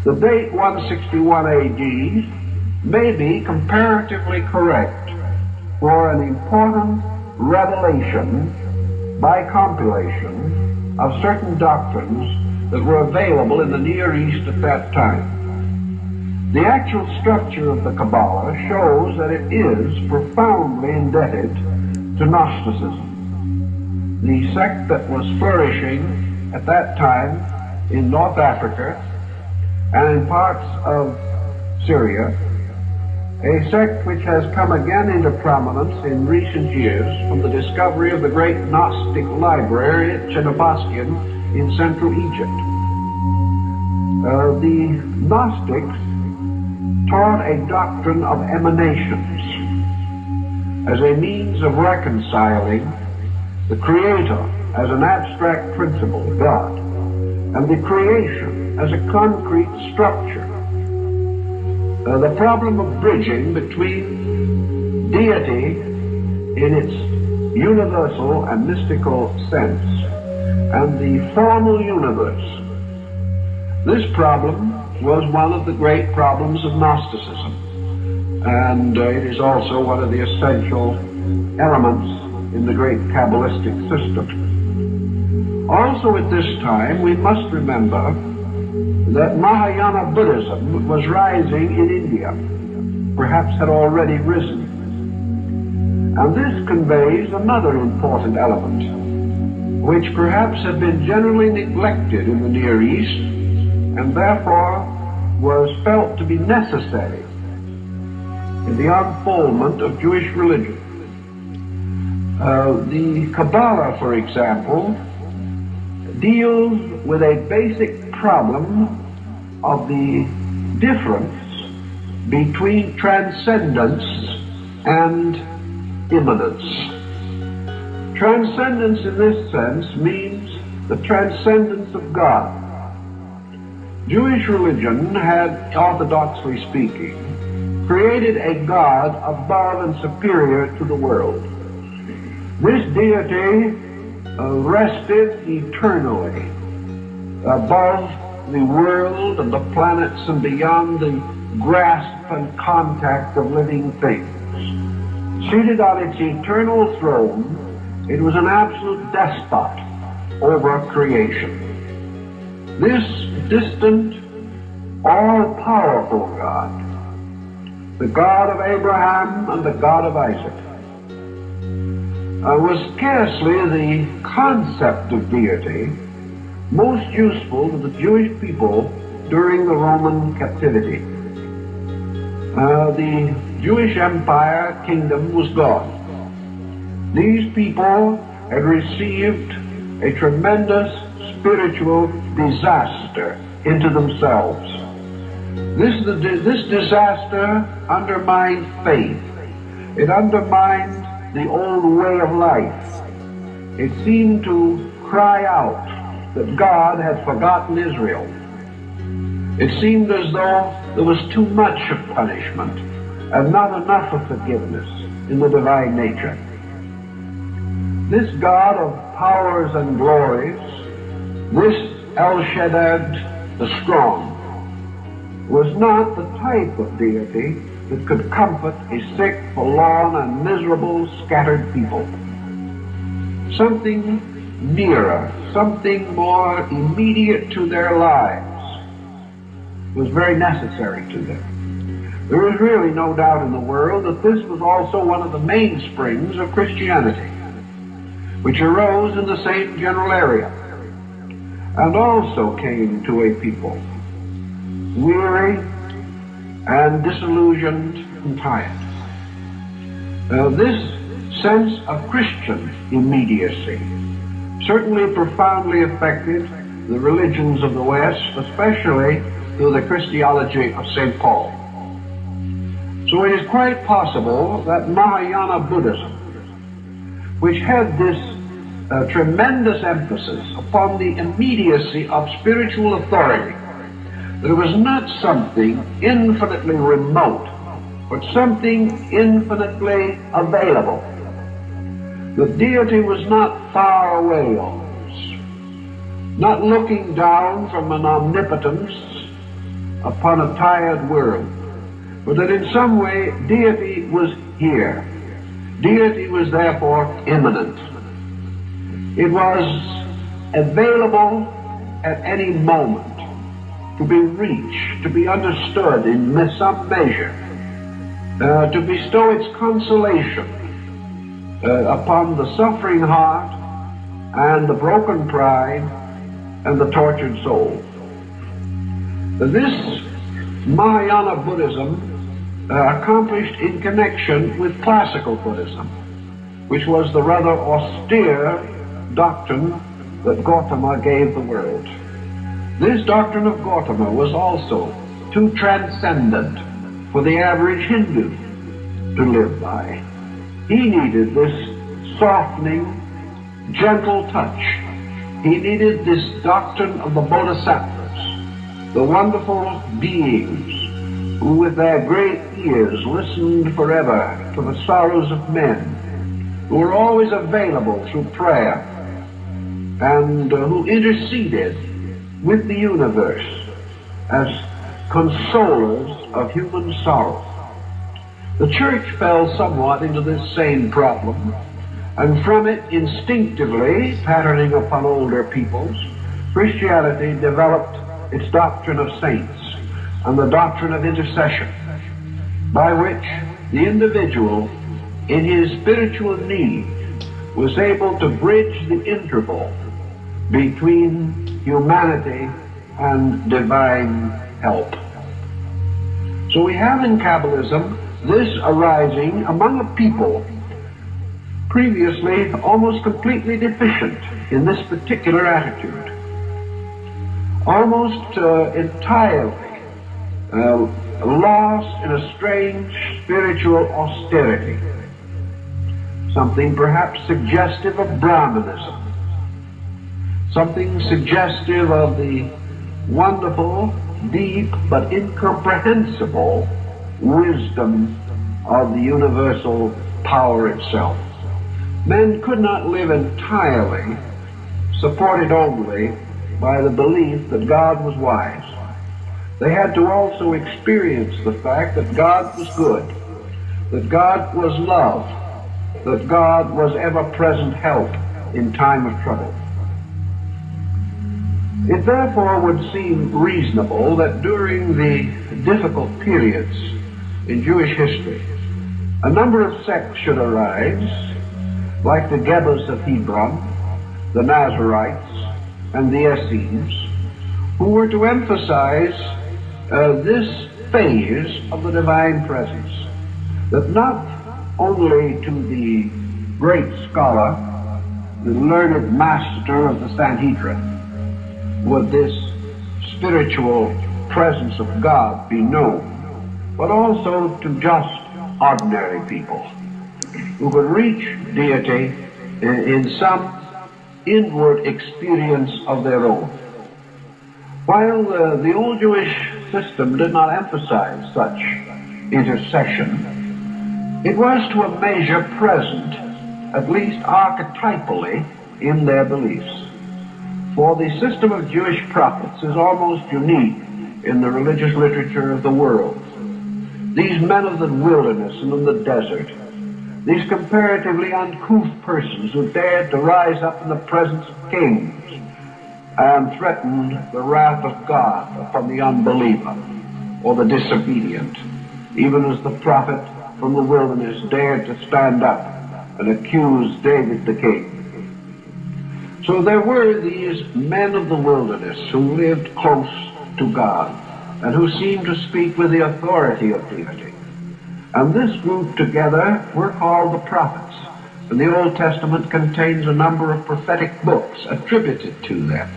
The date 161 AD may be comparatively correct for an important revelation by compilation of certain doctrines that were available in the Near East at that time. The actual structure of the Kabbalah shows that it is profoundly indebted to Gnosticism, the sect that was flourishing at that time in North Africa and in parts of Syria, a sect which has come again into prominence in recent years from the discovery of the great Gnostic library at Chenobaskian in central Egypt. The Gnostics taught a doctrine of emanations as a means of reconciling the Creator as an abstract principle, God, and the creation as a concrete structure. The problem of bridging between deity in its universal and mystical sense and the formal universe. This problem was one of the great problems of Gnosticism, and it is also one of the essential elements in the great Kabbalistic system. Also at this time, we must remember that Mahayana Buddhism was rising in India, perhaps had already risen. And this conveys another important element, which perhaps had been generally neglected in the Near East, and therefore was felt to be necessary in the unfoldment of Jewish religion. The Kabbalah, for example, deals with a basic problem of the difference between transcendence and immanence. Transcendence in this sense means the transcendence of God. Jewish religion had, orthodoxly speaking, created a God above and superior to the world. This deity rested eternally above the world and the planets and beyond the grasp and contact of living things. Seated on its eternal throne, it was an absolute despot over creation. This distant, all-powerful God, the God of Abraham and the God of Isaac, was scarcely the concept of deity most useful to the Jewish people during the Roman captivity. The Jewish empire kingdom was gone. These people had received a tremendous spiritual disaster into themselves. This disaster undermined faith. It undermined the old way of life. It seemed to cry out that God had forgotten Israel. It seemed as though there was too much of punishment and not enough of forgiveness in the divine nature. This God of powers and glories, this El Shaddad, the strong, was not the type of deity that could comfort a sick, forlorn, and miserable, scattered people. Something nearer, something more immediate to their lives was very necessary to them. There is really no doubt in the world that this was also one of the mainsprings of Christianity, which arose in the same general area, and also came to a people weary and disillusioned and tired. This sense of Christian immediacy certainly profoundly affected the religions of the West, especially through the Christology of St. Paul. So it is quite possible that Mahayana Buddhism, which had this tremendous emphasis upon the immediacy of spiritual authority, that it was not something infinitely remote, but something infinitely available. The deity was not far away always, not looking down from an omnipotence upon a tired world, but that in some way deity was here. Deity was therefore imminent. It was available at any moment to be reached, to be understood in some measure, to bestow its consolation upon the suffering heart and the broken pride and the tortured soul. This Mahayana Buddhism accomplished in connection with classical Buddhism, which was the rather austere doctrine that Gautama gave the world. This doctrine of Gautama was also too transcendent for the average Hindu to live by. He needed this softening, gentle touch. He needed this doctrine of the Bodhisattvas, the wonderful beings who with their great ears listened forever to the sorrows of men, who were always available through prayer, and who interceded with the universe as consolers of human sorrow. The church fell somewhat into this same problem, and from it, instinctively patterning upon older peoples, Christianity developed its doctrine of saints and the doctrine of intercession, by which the individual in his spiritual need was able to bridge the interval between humanity and divine help. So we have in Kabbalism this arising among a people previously almost completely deficient in this particular attitude, almost entirely lost in a strange spiritual austerity, something perhaps suggestive of Brahmanism, something suggestive of the wonderful, deep, but incomprehensible wisdom of the universal power itself. Men could not live entirely supported only by the belief that God was wise. They had to also experience the fact that God was good, that God was love, that God was ever-present help in time of trouble. It therefore would seem reasonable that during the difficult periods in Jewish history, a number of sects should arise, like the Gebas of Hebron, the Nazarites, and the Essenes, who were to emphasize this phase of the divine presence, that not only to the great scholar, the learned master of the Sanhedrin, would this spiritual presence of God be known, but also to just ordinary people who could reach deity in some inward experience of their own. While the old Jewish system did not emphasize such intercession, it was to a measure present, at least archetypally, in their beliefs. For the system of Jewish prophets is almost unique in the religious literature of the world. These men of the wilderness and in the desert, these comparatively uncouth persons who dared to rise up in the presence of kings and threaten the wrath of God upon the unbeliever or the disobedient, even as the prophet from the wilderness dared to stand up and accuse David the king. So there were these men of the wilderness who lived close to God and who seemed to speak with the authority of deity. And this group together were called the prophets. And the Old Testament contains a number of prophetic books attributed to them.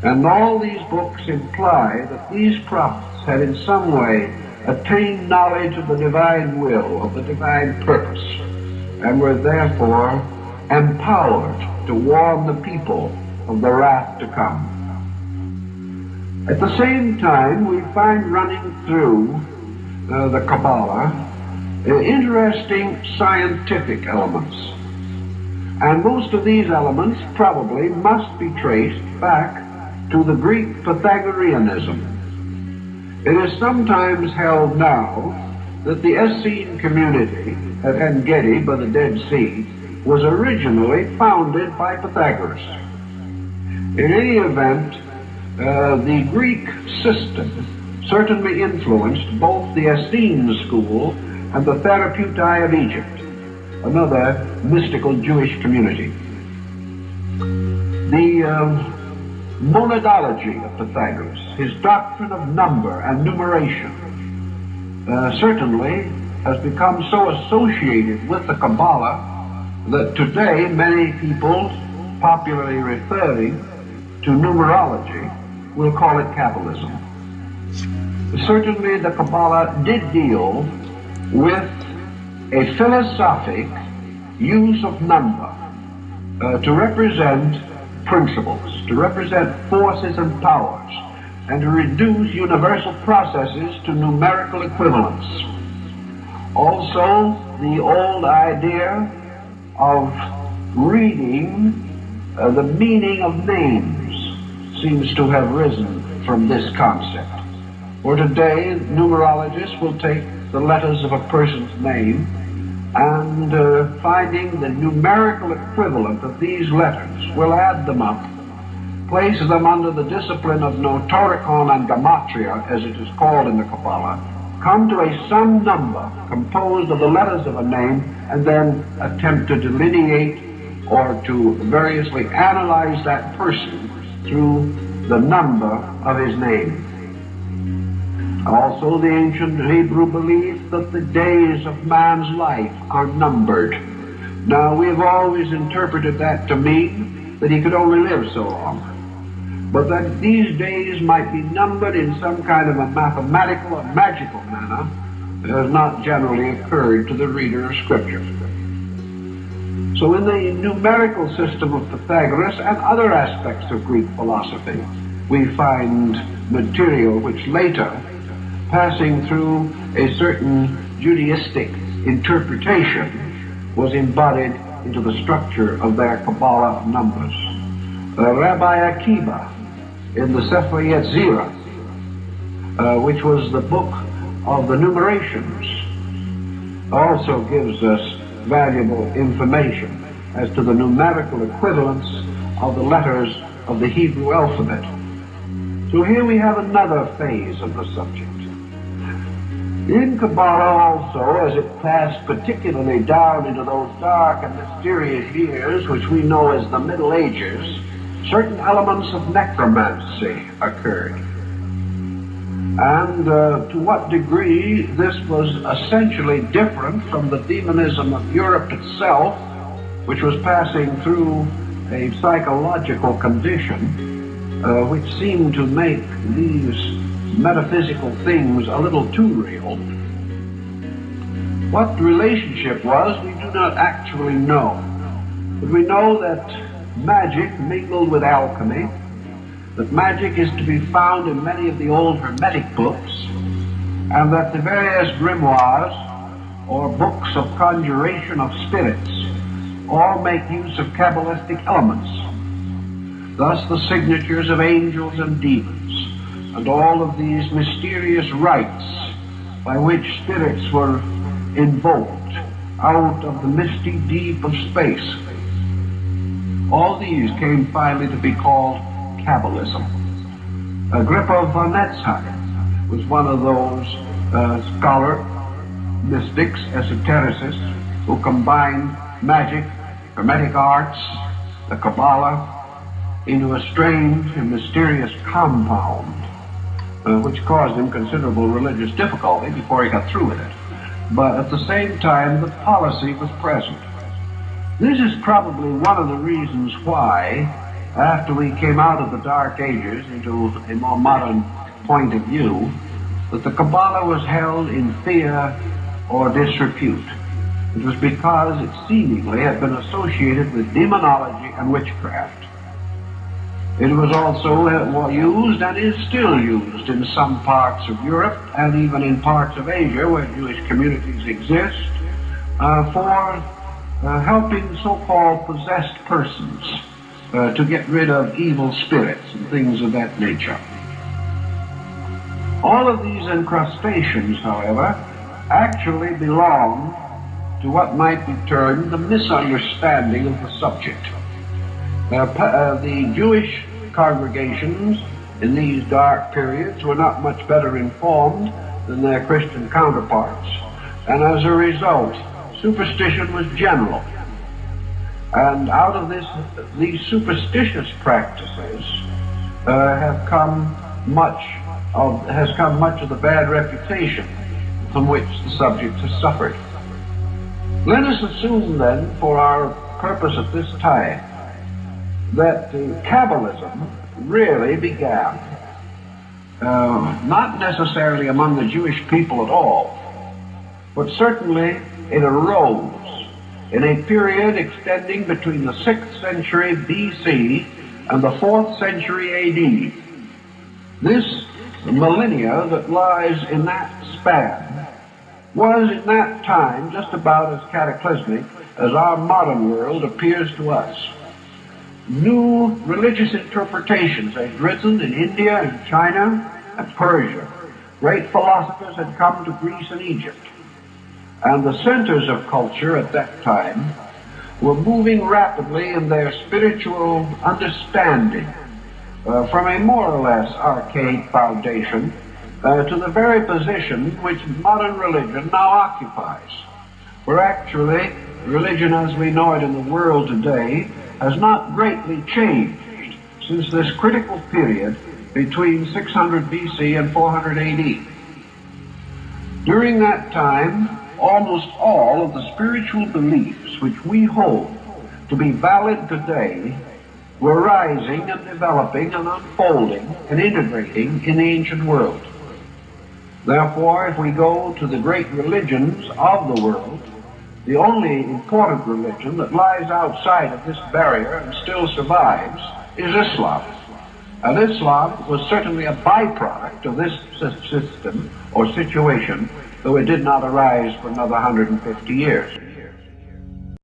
And all these books imply that these prophets had in some way attained knowledge of the divine will, of the divine purpose, and were therefore empowered to warn the people of the wrath to come. At the same time, we find running through the Kabbalah interesting scientific elements. And most of these elements probably must be traced back to the Greek Pythagoreanism. It is sometimes held now that the Essene community at En-Gedi by the Dead Sea was originally founded by Pythagoras. In any event, the Greek system certainly influenced both the Essene school and the Therapeutai of Egypt, another mystical Jewish community. The monadology of Pythagoras, his doctrine of number and numeration, certainly has become so associated with the Kabbalah that today many people, popularly referring to numerology, will call it Kabbalism. Certainly the Kabbalah did deal with a philosophic use of number to represent principles, to represent forces and powers, and to reduce universal processes to numerical equivalence. Also, the old idea of reading the meaning of names seems to have risen from this concept. For today, numerologists will take the letters of a person's name and finding the numerical equivalent of these letters will add them up, place them under the discipline of notoricon and gematria, as it is called in the Kabbalah, come to a sum number composed of the letters of a name, and then attempt to delineate or to variously analyze that person through the number of his name. Also, the ancient Hebrew belief that the days of man's life are numbered. Now, we have always interpreted that to mean that he could only live so long, but that these days might be numbered in some kind of a mathematical or magical manner has not generally occurred to the reader of Scripture. So in the numerical system of Pythagoras and other aspects of Greek philosophy, we find material which later, passing through a certain Judaistic interpretation, was embodied into the structure of their Kabbalah of numbers. Rabbi Akiba, in the Sefer Yetzirah, which was the book of the numerations, also gives us valuable information as to the numerical equivalence of the letters of the Hebrew alphabet. So here we have another phase of the subject. In Kabbalah also, as it passed particularly down into those dark and mysterious years which we know as the Middle Ages, certain elements of necromancy occurred. And to what degree this was essentially different from the demonism of Europe itself, which was passing through a psychological condition which seemed to make these metaphysical things a little too real. What the relationship was, we do not actually know. But we know that magic mingled with alchemy, that magic is to be found in many of the old Hermetic books, and that the various grimoires, or books of conjuration of spirits, all make use of Kabbalistic elements. Thus the signatures of angels and demons, and all of these mysterious rites by which spirits were invoked out of the misty deep of space. All these came finally to be called Kabbalism. Agrippa von Netzheim was one of those scholar mystics, esotericists, who combined magic, Hermetic arts, the Kabbalah, into a strange and mysterious compound, which caused him considerable religious difficulty before he got through with it. But at the same time, the policy was present. This is probably one of the reasons why, after we came out of the Dark Ages into a more modern point of view, that the Kabbalah was held in fear or disrepute. It was because it seemingly had been associated with demonology and witchcraft. It was also used and is still used in some parts of Europe and even in parts of Asia where Jewish communities exist for helping so-called possessed persons to get rid of evil spirits and things of that nature. All of these incrustations, however, actually belong to what might be termed the misunderstanding of the subject. The Jewish congregations in these dark periods were not much better informed than their Christian counterparts, and as a result, superstition was general. And out of these superstitious practices has come much of the bad reputation from which the subject has suffered. Let us assume then, for our purpose at this time, that Kabbalism really began, not necessarily among the Jewish people at all, but certainly it arose in a period extending between the 6th century BC and the 4th century AD. This millennia that lies in that span was in that time just about as cataclysmic as our modern world appears to us. New religious interpretations had risen in India and China and Persia. Great philosophers had come to Greece and Egypt. And the centers of culture at that time were moving rapidly in their spiritual understanding from a more or less archaic foundation to the very position which modern religion now occupies. For actually, religion as we know it in the world today has not greatly changed since this critical period between 600 BC and 400 AD. During that time, almost all of the spiritual beliefs which we hold to be valid today were rising and developing and unfolding and integrating in the ancient world. Therefore, if we go to the great religions of the world, the only important religion that lies outside of this barrier and still survives is Islam. And Islam was certainly a byproduct of this system or situation, though it did not arise for another 150 years.